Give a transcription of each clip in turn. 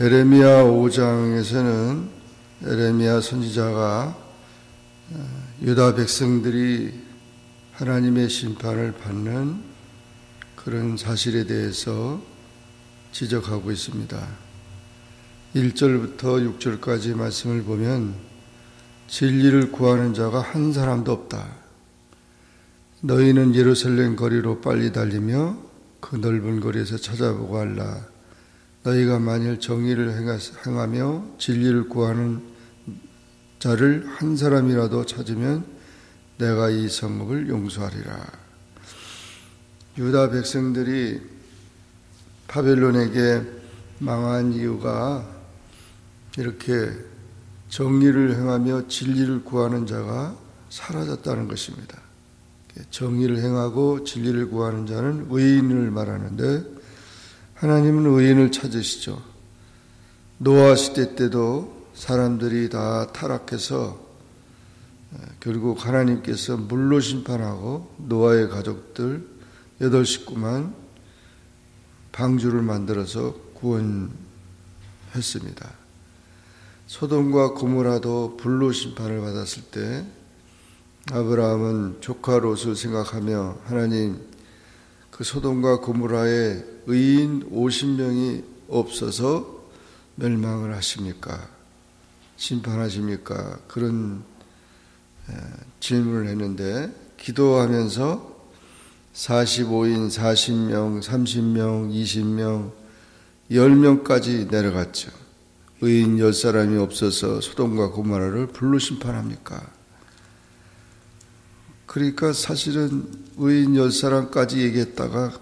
에레미야 5장에서는 에레미야 선지자가 유다 백성들이 하나님의 심판을 받는 그런 사실에 대해서 지적하고 있습니다. 1절부터 6절까지 말씀을 보면 진리를 구하는 자가 한 사람도 없다. 너희는 예루살렘 거리로 빨리 달리며 그 넓은 거리에서 찾아보고 알라. 너희가 만일 정의를 행하며 진리를 구하는 자를 한 사람이라도 찾으면 내가 이 성읍을 용서하리라. 유다 백성들이 바벨론에게 망한 이유가 이렇게 정의를 행하며 진리를 구하는 자가 사라졌다는 것입니다. 정의를 행하고 진리를 구하는 자는 의인을 말하는데 하나님은 의인을 찾으시죠. 노아 시대 때도 사람들이 다 타락해서 결국 하나님께서 물로 심판하고 노아의 가족들 8식구만 방주를 만들어서 구원했습니다. 소돔과 고모라도 불로 심판을 받았을 때 아브라함은 조카 롯을 생각하며 하나님 그 소돔과 고모라에 의인 50명이 없어서 멸망을 하십니까? 심판하십니까? 그런 질문을 했는데 기도하면서 45인, 40명, 30명, 20명, 10명까지 내려갔죠. 의인 10사람이 없어서 소돔과 고모라를 불로 심판합니까? 그러니까 사실은 의인 10사람까지 얘기했다가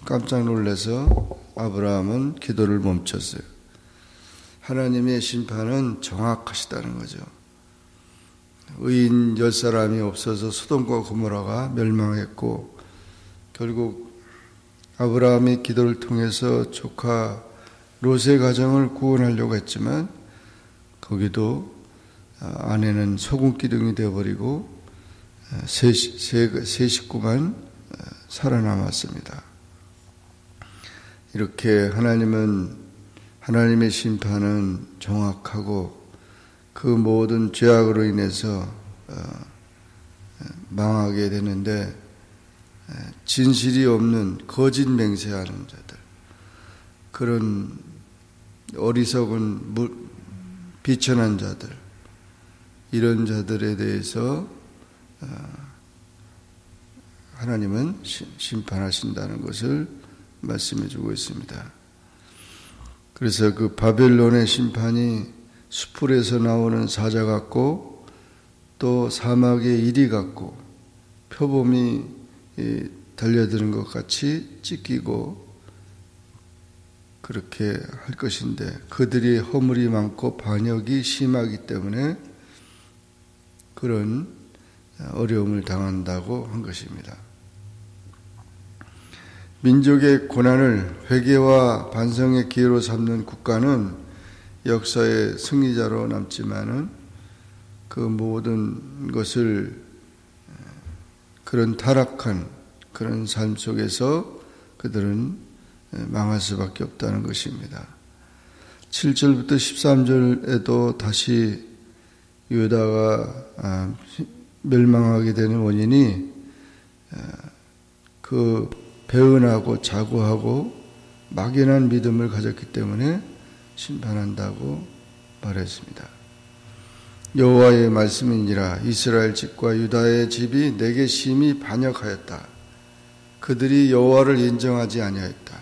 깜짝 놀라서 아브라함은 기도를 멈췄어요. 하나님의 심판은 정확하시다는 거죠. 의인 10사람이 없어서 소돔과 고모라가 멸망했고 결국 아브라함의 기도를 통해서 조카 롯의 가정을 구원하려고 했지만 거기도 아내는 소금 기둥이 되어버리고 세 식구만 살아남았습니다. 이렇게 하나님의 심판은 정확하고 그 모든 죄악으로 인해서 망하게 되는데 진실이 없는 거짓 맹세하는 자들, 그런 어리석은 비천한 자들, 이런 자들에 대해서 하나님은 심판하신다는 것을 말씀해 주고 있습니다. 그래서 그 바벨론의 심판이 수풀에서 나오는 사자 같고 또 사막의 이리 같고 표범이 달려드는 것 같이 찢기고 그렇게 할 것인데 그들이 허물이 많고 반역이 심하기 때문에 그런 어려움을 당한다고 한 것입니다. 민족의 고난을 회개와 반성의 기회로 삼는 국가는 역사의 승리자로 남지만은 그 모든 것을 그런 타락한 그런 삶 속에서 그들은 망할 수밖에 없다는 것입니다. 7절부터 13절에도 다시 유다가 멸망하게 되는 원인이 그 배은하고 자고하고 막연한 믿음을 가졌기 때문에 심판한다고 말했습니다. 여호와의 말씀이니라. 이스라엘 집과 유다의 집이 내게 심히 반역하였다. 그들이 여호와를 인정하지 아니하였다.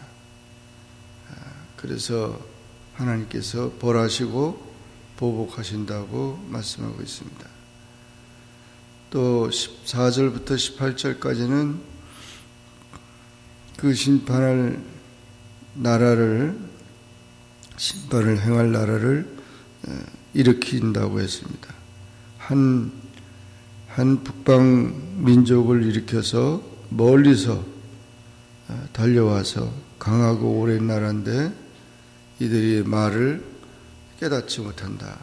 그래서 하나님께서 벌하시고 보복하신다고 말씀하고 있습니다. 또 14절부터 18절까지는 그 심판을 행할 나라를 일으킨다고 했습니다. 한 북방 민족을 일으켜서 멀리서 달려와서 강하고 오랜 나라인데 이들이 말을 깨닫지 못한다.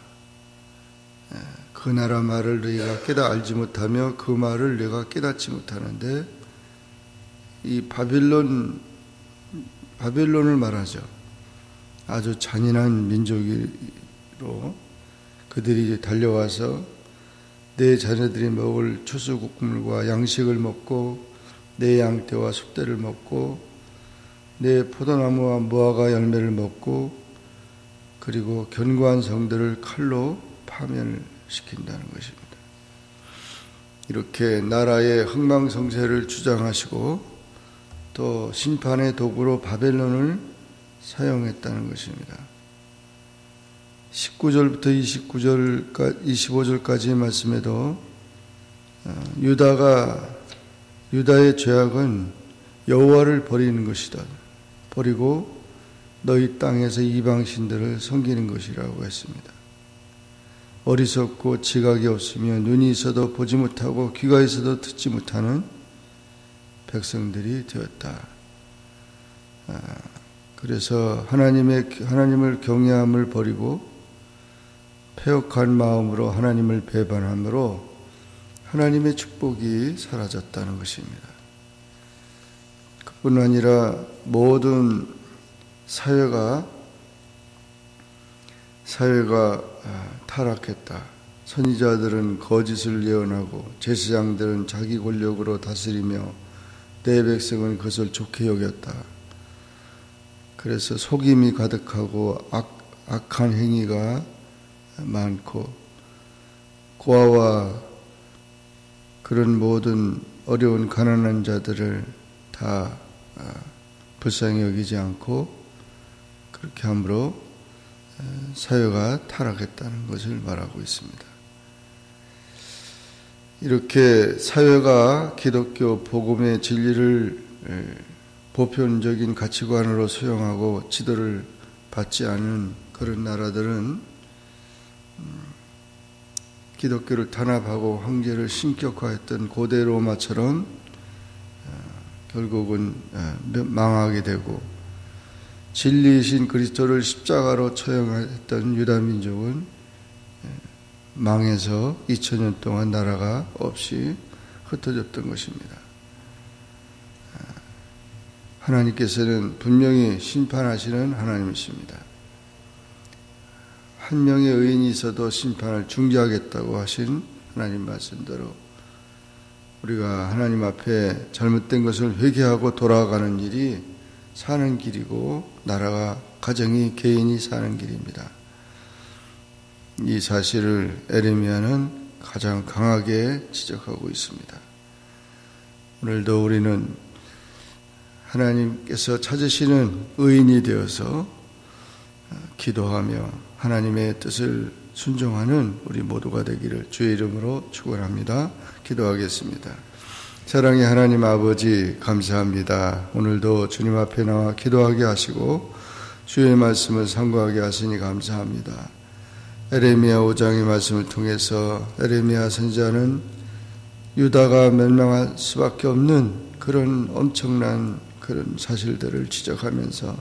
그 나라 말을 너희가 알지 못하며 그 말을 내가 깨닫지 못하는데 이 바벨론을 말하죠. 아주 잔인한 민족으로 그들이 달려와서 내 자녀들이 먹을 추수곡물과 양식을 먹고 내 양떼와 숫대를 먹고 내 포도나무와 무화과 열매를 먹고 그리고 견고한 성들을 칼로 파멸시킨다는 것입니다. 이렇게 나라의 흥망성쇠를 주장하시고 또 심판의 도구로 바벨론을 사용했다는 것입니다. 19절부터 25절까지의 말씀에도 유다의 죄악은 여호와를 버리는 것이다. 버리고 너희 땅에서 이방신들을 섬기는 것이라고 했습니다. 어리석고 지각이 없으며 눈이 있어도 보지 못하고 귀가 있어도 듣지 못하는 백성들이 되었다. 그래서 하나님을 경외함을 버리고 패역한 마음으로 하나님을 배반함으로 하나님의 축복이 사라졌다는 것입니다. 그뿐 아니라 모든 사회가 타락했다. 선지자들은 거짓을 예언하고 제사장들은 자기 권력으로 다스리며 내 백성은 그것을 좋게 여겼다. 그래서 속임이 가득하고 악한 행위가 많고 고아와 그런 모든 어려운 가난한 자들을 다 불쌍히 여기지 않고 그렇게 함으로 사회가 타락했다는 것을 말하고 있습니다. 이렇게 사회가 기독교 복음의 진리를 보편적인 가치관으로 수용하고 지도를 받지 않은 그런 나라들은 기독교를 탄압하고 황제를 신격화했던 고대 로마처럼 결국은 망하게 되고 진리이신 그리스도를 십자가로 처형했던 유다 민족은 망해서 2000년 동안 나라가 없이 흩어졌던 것입니다. 하나님께서는 분명히 심판하시는 하나님이십니다. 한 명의 의인이 있어도 심판을 중지하겠다고 하신 하나님 말씀대로 우리가 하나님 앞에 잘못된 것을 회개하고 돌아가는 일이 사는 길이고 나라가 가정이 개인이 사는 길입니다. 이 사실을 에레미야는 가장 강하게 지적하고 있습니다. 오늘도 우리는 하나님께서 찾으시는 의인이 되어서 기도하며 하나님의 뜻을 순종하는 우리 모두가 되기를 주의 이름으로 축원합니다. 기도하겠습니다. 사랑의 하나님 아버지 감사합니다. 오늘도 주님 앞에 나와 기도하게 하시고 주의 말씀을 상고하게 하시니 감사합니다. 에레미야 5장의 말씀을 통해서 에레미야 선지자는 유다가 멸망할 수밖에 없는 그런 엄청난 그런 사실들을 지적하면서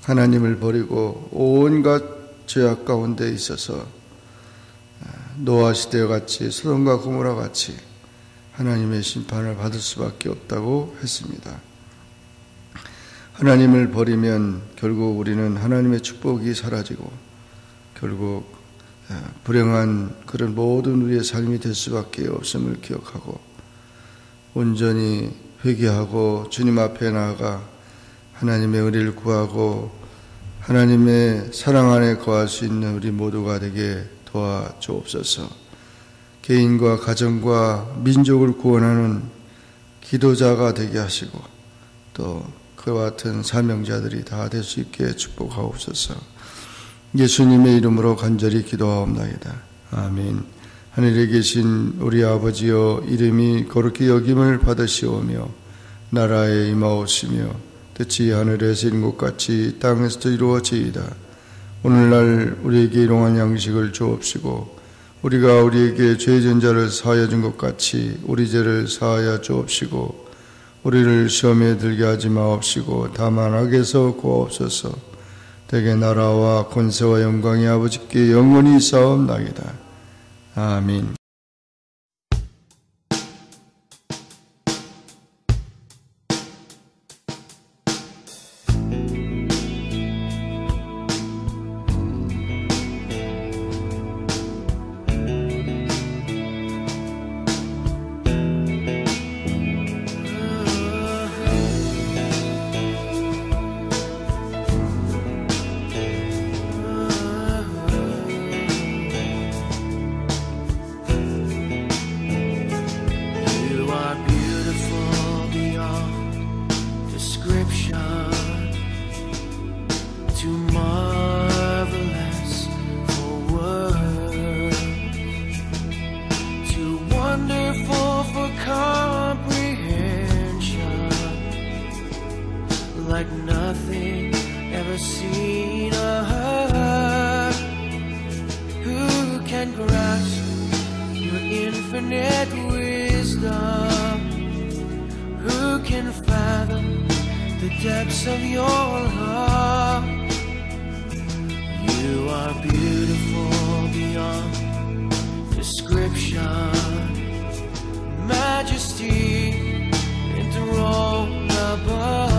하나님을 버리고 온갖 죄악 가운데 있어서 노아 시대와 같이 소돔과 고모라 같이 하나님의 심판을 받을 수밖에 없다고 했습니다. 하나님을 버리면 결국 우리는 하나님의 축복이 사라지고 결국 불행한 그런 모든 우리의 삶이 될 수밖에 없음을 기억하고 온전히 회개하고 주님 앞에 나아가 하나님의 은혜를 구하고 하나님의 사랑 안에 거할 수 있는 우리 모두가 되게 도와주옵소서. 개인과 가정과 민족을 구원하는 기도자가 되게 하시고 또 그와 같은 사명자들이 다 될 수 있게 축복하옵소서. 예수님의 이름으로 간절히 기도하옵나이다. 아멘. 하늘에 계신 우리 아버지여, 이름이 거룩히 여김을 받으시오며 나라에 임하옵시며 뜻이 하늘에서 이룬 것 같이 땅에서도 이루어지이다. 오늘날 우리에게 일용할 양식을 주옵시고 우리가 우리에게 죄진 자를 사하여 준 것 같이 우리 죄를 사하여 주옵시고 우리를 시험에 들게 하지 마옵시고 다만 악에서 구하옵소서. 대개 나라와 권세와 영광이 아버지께 영원히 있사옵나이다. 아멘. your love. You are beautiful beyond description, majesty enthroned above.